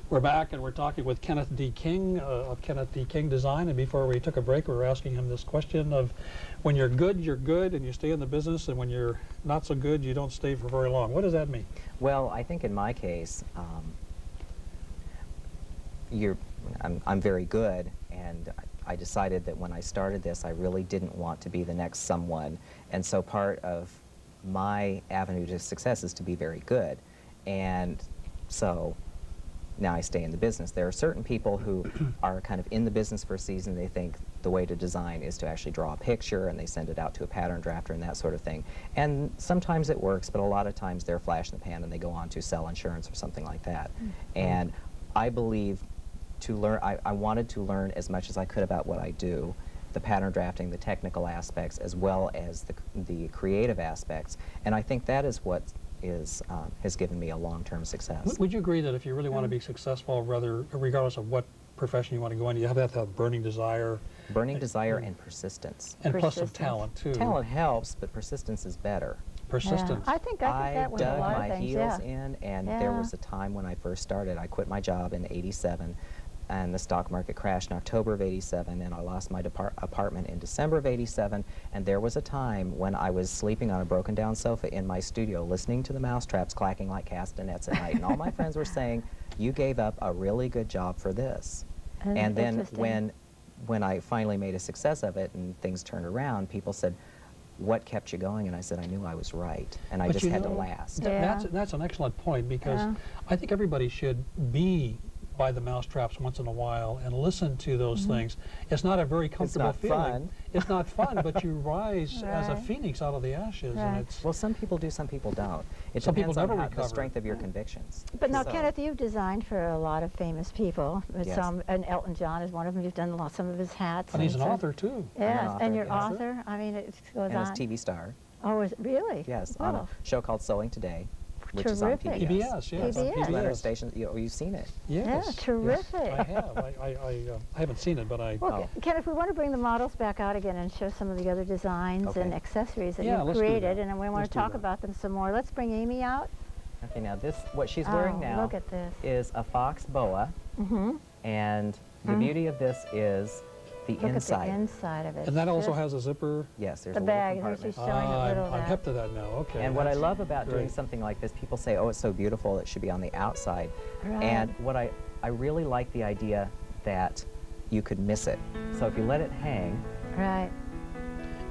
We're back and we're talking with Kenneth D. King of Kenneth D. King Design, and before we took a break we were asking him this question of when you're good and you stay in the business, and when you're not so good you don't stay for very long. What does that mean? Well, I think in my case, I'm very good, and I decided that when I started this I really didn't want to be the next someone, and so part of my avenue to success is to be very good, and so now I stay in the business. There are certain people who are kind of in the business for a season. They think the way to design is to actually draw a picture, and they send it out to a pattern drafter and that sort of thing. And sometimes it works, but a lot of times they're flash in the pan and they go on to sell insurance or something like that. And I believe to learn, I wanted to learn as much as I could about what I do, the pattern drafting, the technical aspects, as well as the creative aspects. And I think that is what has given me a long-term success. Would you agree that if you really want to be successful, regardless of what profession you want to go into, you have to have burning desire? Burning desire and persistence. And plus some talent, too. Talent helps, but persistence is better. Persistence. Yeah. I think that with a lot of things, I dug my heels in, and there was a time when I first started. I quit my job in '87, and the stock market crashed in October of '87, and I lost my apartment in December of '87, and there was a time when I was sleeping on a broken down sofa in my studio listening to the mousetraps clacking like castanets at night, and all my friends were saying, "You gave up a really good job for this." And then when I finally made a success of it and things turned around, people said, "What kept you going?" And I said, "I knew I was right, and I just had to last." That's an excellent point, because I think everybody should be by the mousetraps once in a while and listen to those things. It's not a very comfortable feeling. It's not fun, but you rise as a phoenix out of the ashes. And it's well, some people do, some people don't. It some depends people never on recover. the strength of your convictions. But now, Kenneth, you've designed for a lot of famous people. And Elton John is one of them. You've done some of his hats. And he's an author, too. Yes, and you're author. I mean, it goes on. And he's a TV star. Oh, is it really? Yes, on a show called Sewing Today, which is on PBS. PBS, yes. PBS. Leonard Station, you've seen it. Yes. Yeah, terrific. Yes, I have. I haven't seen it, but I... Well, Kenneth, we want to bring the models back out again and show some of the other designs and accessories that you've created, and then we want to talk about them some more. Let's bring Amy out. Okay, now what she's wearing now look at this. is a fox boa, and the beauty of this is the inside. Look at the inside of it. And that also has a zipper? Yes, there's the a bag. little compartment. She's showing a little of I'm that. hip to that now. Okay. And what I love about doing something like this, people say, "Oh, it's so beautiful, it should be on the outside." Right. And what I really like the idea that you could miss it. So if you let it hang, Right.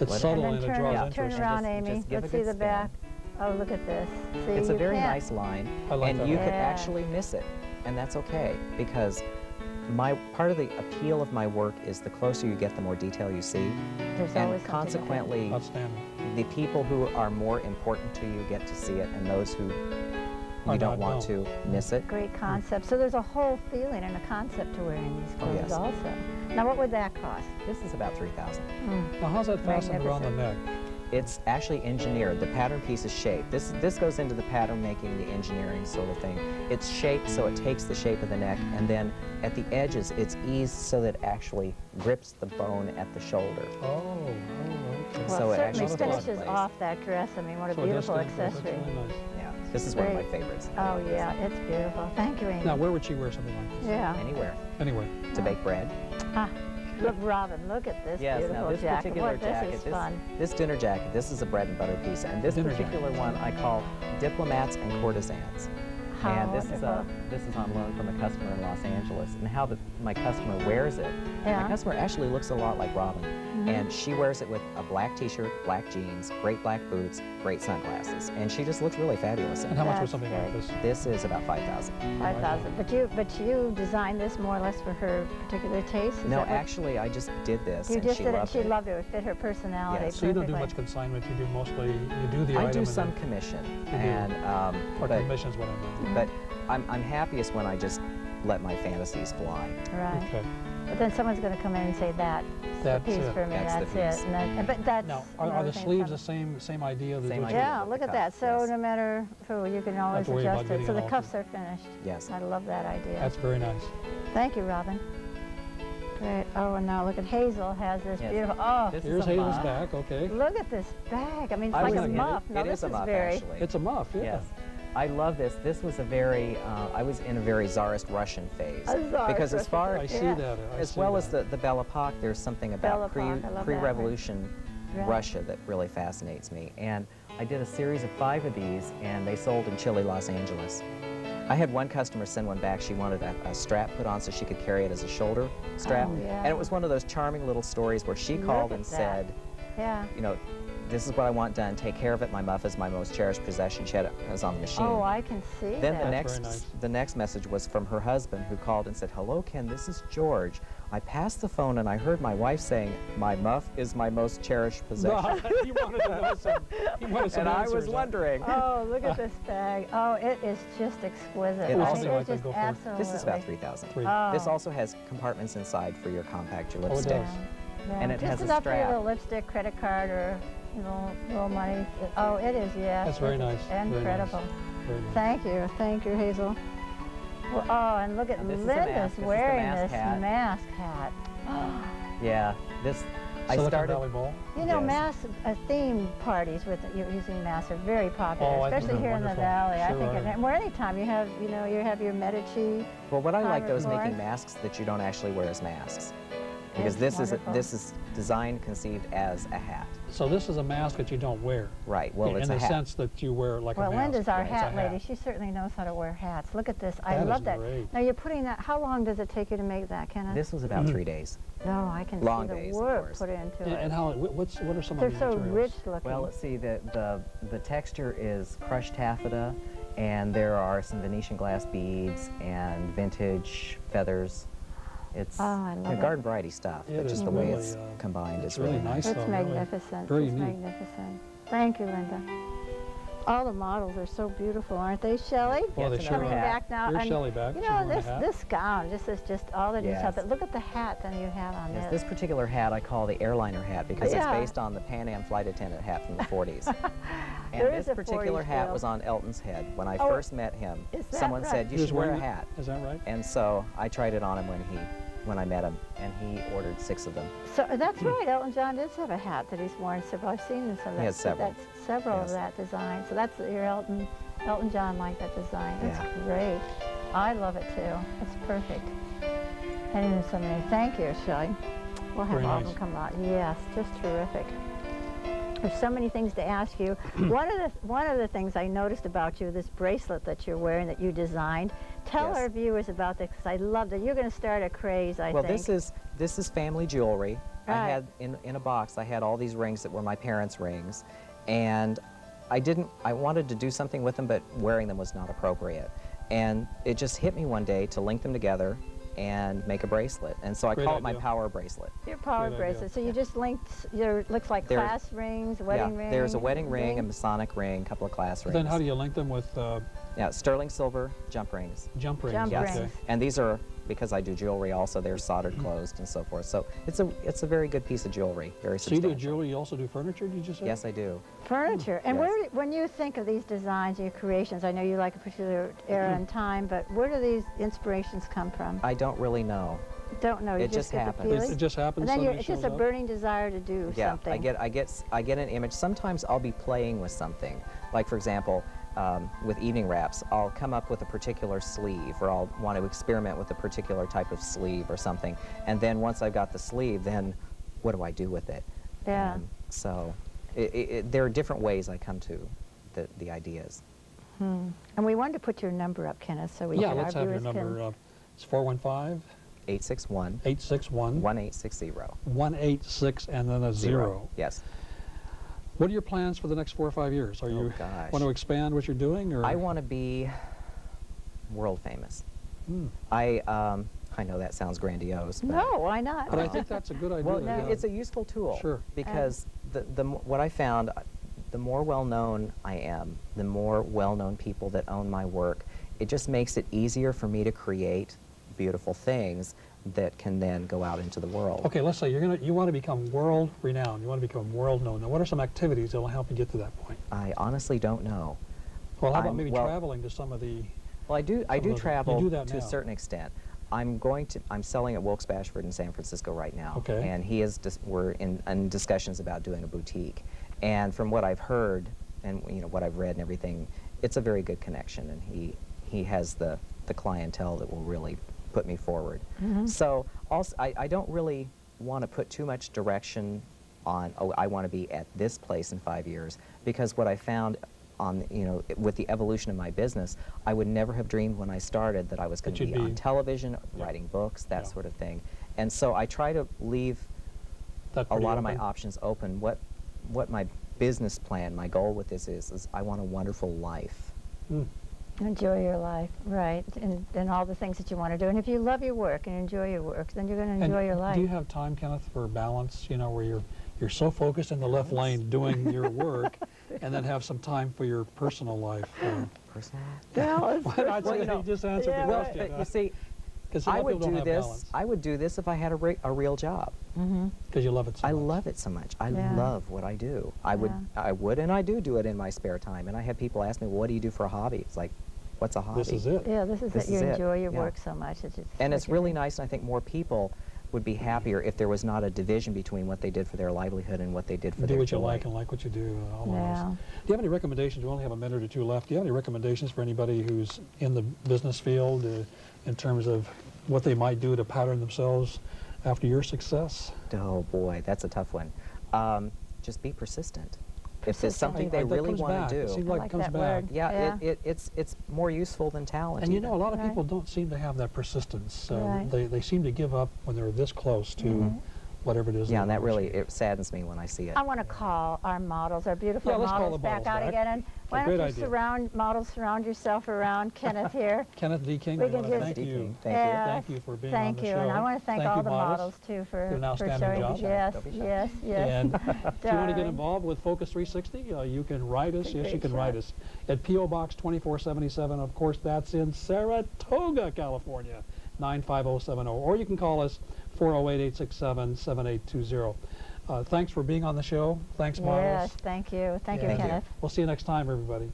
It's subtle and it draws interest. Turn around, Just Amy. give Let's a see good the back. Oh, look at this. See, it's a you very can't- nice line, I like and that you line. could actually miss it, and that's okay, because part of the appeal of my work is the closer you get, the more detail you see, There's always and something consequently, Outstanding. the people who are more important to you get to see it, and those who you don't want to miss it. Great concept. So there's a whole feeling and a concept to wearing these clothes yes. also. Now, what would that cost? This is about $3,000. Now, how's that fastened around the neck? It's actually engineered. The pattern piece is shaped. This goes into the pattern making, the engineering sort of thing. It's shaped so it takes the shape of the neck, and then at the edges it's eased so that it actually grips the bone at the shoulder. Oh, okay. Well, So it certainly actually stays in finishes place. off that dress. I mean, what a beautiful accessory. That's really nice. Yeah, this is one of my favorites. Oh, yeah, it's beautiful. Thank you, Amy. Now, where would she wear something like this? Yeah. Anywhere. Anywhere. To bake bread. Look, Robin, look at this Yes, beautiful now this jacket. particular What, jacket, this is fun. this dinner jacket, this is a bread and butter piece, and this particular one I call Diplomats and Courtesans. How And this is on loan from a customer in Los Angeles, and how my customer wears it. My customer actually looks a lot like Robin, and she wears it with a black T-shirt, black jeans, great black boots, great sunglasses, and she just looks really fabulous. And how much was something like this? This is about $5,000. 5,000. But you designed this more or less for her particular taste? No, actually, I just did this, you and just she did it. loved She it. loved it. It fit her personality So you don't do perfectly. much consignment. You do mostly you do the item. I do and some then commission, you do. and Or but commission's what I mean. But I'm happiest when I just let my fantasies fly. Right. Okay. But then someone's going to come in and say, that's the piece it. for me, That's the that's piece. it. And then, but that's Now, are another the thing sleeves the coming. same idea? Same that idea. Yeah, with look the at that. cuff, So yes. no matter who, you can always to worry about adjust it. getting So it the all cuffs are finished. Yes. I love that idea. That's very nice. Thank you, Robin. Great. Oh, and now look at Hazel has this Yes. beautiful, oh, This Here's is a Hazel's muff. back. Okay. look at this bag. I mean, it's I like was a thinking muff. Now it this is a muff, very, actually. It's a muff. Yeah. Yes. I love this. This was a very, I was in a very Tsarist Russian phase. Because as far I see that. as well as the Belle Epoque, there's something about pre-revolution Russia that really fascinates me. And I did a series of 5 of these, and they sold in chilly Los Angeles. I had one customer send one back. She wanted a strap put on so she could carry it as a shoulder strap. Oh, yeah. And it was one of those charming little stories where she called and said, you know, this is what I want done. Take care of it. My muff is my most cherished possession. She had it was on the machine. Oh, I can see then that. the next message was from her husband, who called and said, "Hello, Ken. This is George. I passed the phone and I heard my wife saying, 'My muff is my most cherished possession.'" He wanted to know some and I was answers, wondering. Oh, look at this bag. Oh, it is just exquisite. It I also- mean, I it's think just go for it. absolutely. This is about 3,000. Oh. This also has compartments inside for your compact, your Oh, it lipstick. does. Yeah, And it just has a enough for your strap. little lipstick, credit card, or little money. Oh, it is, yes. That's very It is nice. Very nice. Incredible. Very nice. Thank you, Hazel. Well, oh, and look at And this is a Linda's mask. This is the wearing mask this hat. mask hat. Yeah, this. I Silicon started. Valley Bowl. You know, Yes. theme parties with using masks are very popular, Oh, I think especially they're here in the wonderful. valley. I Sure think, are. and or anytime you have, you have your Medici. Well, what I like though is Congress making board. masks that you don't actually wear as masks, because It's this wonderful. is designed, conceived as a hat. So this is a mask that you don't wear. Right. Well, it's in a the hat. sense that you wear like Well, a mask. Linda's our Right, it's a hat lady. She certainly knows how to wear hats. Look at this. I That is love that. great. Now you're putting that. How long does it take you to make that, Kenneth? This was about 3 days. No, I can Long see the days, of work course. put into Yeah, it. and how? What are some They're of the so materials? rich looking. Well, let's see. The texture is crushed taffeta, and there are some Venetian glass beads and vintage feathers. It's Oh, I love it. garden variety stuff, It but is just the way really, it's combined it's is really really nice. It's though, really. magnificent. Very It's neat. magnificent. Thank you, Linda. All the models are so beautiful, aren't they, Shelley? Well, they Yes, sure Coming are. back now. Here's and, Shelley back. You She's know, wearing a hat. this gown, this is just all the detail. Yes. But look at the hat that you have on Yes, this. this particular hat I call the airliner hat because Yeah. it's based on the Pan Am flight attendant hat from the 40s. And There this is a particular 40s hat feel. was on Elton's head. When I Oh, first met him, is that someone right? said, "You He was should wear a wearing it? hat." Is that right? And so I tried it on him when I met him, and he ordered 6 of them. So that's right. Elton John does have a hat that he's worn several. I've seen some of that. He has several. That's several Yes. of that design. So that's your Elton John liked that design. That's Yeah. great. I love it too. It's perfect. And so many. Thank you, Shelley. We'll have Very all of nice. them come out. Yes, just terrific. There's so many things to ask you. One of the things I noticed about you, this bracelet that you're wearing that you designed. Tell Yes. our viewers about this because I loved it. You're going to start a craze, I Well, think. this is family jewelry. I Right. had in a box. I had all these rings that were my parents' rings, and I wanted to do something with them, but wearing them was not appropriate. And it just hit me one day to link them together and make a bracelet. And so I Great call it my idea. power bracelet. Your power Good idea. bracelet. So you just linked your, looks like There- class rings, wedding ring. There's a wedding ring, a Masonic ring, a couple of class rings. Then how do you link them with Yeah, sterling silver jump rings. jump rings? Jump Yes. rings. And these are, because I do jewelry also, they're soldered closed and so forth. So it's a very good piece of jewelry, very So you do substantial. jewelry, you also do furniture, did you say? Yes, I do. Furniture. And Yes. when you think of these designs, your creations, I know you like a particular era and time, but where do these inspirations come from? I don't really know. Don't know. You It just get the happens. feeling? It just happens. And then somebody it's just shows a up? burning desire to do Yeah, something. I get an image. Sometimes I'll be playing with something. Like for example, with evening wraps, I'll come up with a particular sleeve, or I'll want to experiment with a particular type of sleeve or something. And then once I've got the sleeve, then what do I do with it? Yeah. So there are different ways I come to the ideas. And we wanted to put your number up, Kenneth, so we Yeah, can, let's our have your viewers number. can. It's 415 861 861 1860. 186 and then a 0. Yes. What are your plans for the next 4 or 5 years? Are you gosh. want to expand what you're doing, or I want to be world famous. Hmm. I know that sounds grandiose. But No, why not? But I think that's a good idea. Well, yeah. it's a useful tool. Sure. Because what I found, the more well-known I am, the more well-known people that own my work, it just makes it easier for me to create beautiful things that can then go out into the world. Okay, let's say you want to become world renowned. You want to become world known. Now, what are some activities that will help you get to that point? I honestly don't know. Well, how about I'm- maybe well- traveling to some of the? Well, I do of those- travel you do that to a now. certain extent. I'm selling at Wilkes Bashford in San Francisco right now. Okay. And we're in discussions about doing a boutique. And from what I've heard and what I've read and everything, it's a very good connection, and he has the clientele that will really put me forward. So also, I don't really want to put too much direction on, oh, I want to be at this place in 5 years, because what I found on, with the evolution of my business, I would never have dreamed when I started that I was going to be on television, writing books, that sort of thing. And so I try to leave a lot of my options open. What my business plan, my goal with this is I want a wonderful life. Enjoy your life, right, and all the things that you want to do. And if you love your work and enjoy your work, then you're going to enjoy your life. Do you have time, Kenneth, for balance, where you're so focused in the left lane doing your work, and then have some time for your personal life? Personal? You just answered the question. But you see, I would do this if I had a real job. Because you love it so much. I love it so much. I love what I do. I would, and I do it in my spare time. And I have people ask me, well, what do you do for a hobby? It's like, what's a hobby? This is it. Yeah, this is it. You enjoy your work so much. And it's really nice, and I think more people would be happier if there was not a division between what they did for their livelihood and what they did for their joy. Do what you like and like what you do. Do you have any recommendations? We only have a minute or two left. Do you have any recommendations for anybody who's in the business field in terms of what they might do to pattern themselves after your success? Oh boy, that's a tough one. Just be persistent. If it's something they really want to do, it seems like it comes back. Yeah, it's more useful than talent. And a lot of people don't seem to have that persistence. They seem to give up when they're this close to whatever it is. Yeah, and that really, it saddens me when I see it. I want to call our models, our beautiful models back out again. And why don't you surround yourself around Kenneth here. Kenneth D. King, thank you. Thank you for being on the show. And I want to thank all the models, too, for showing. Yes. And if you want to get involved with Focus 360, you can write us. Yes, you can write us at P.O. Box 2477. Of course, that's in Saratoga, California, 95070. Or you can call us 408-867-7820. Thanks for being on the show. Thanks, models. Yes, thank you. Thank you, Kenneth. We'll see you next time, everybody.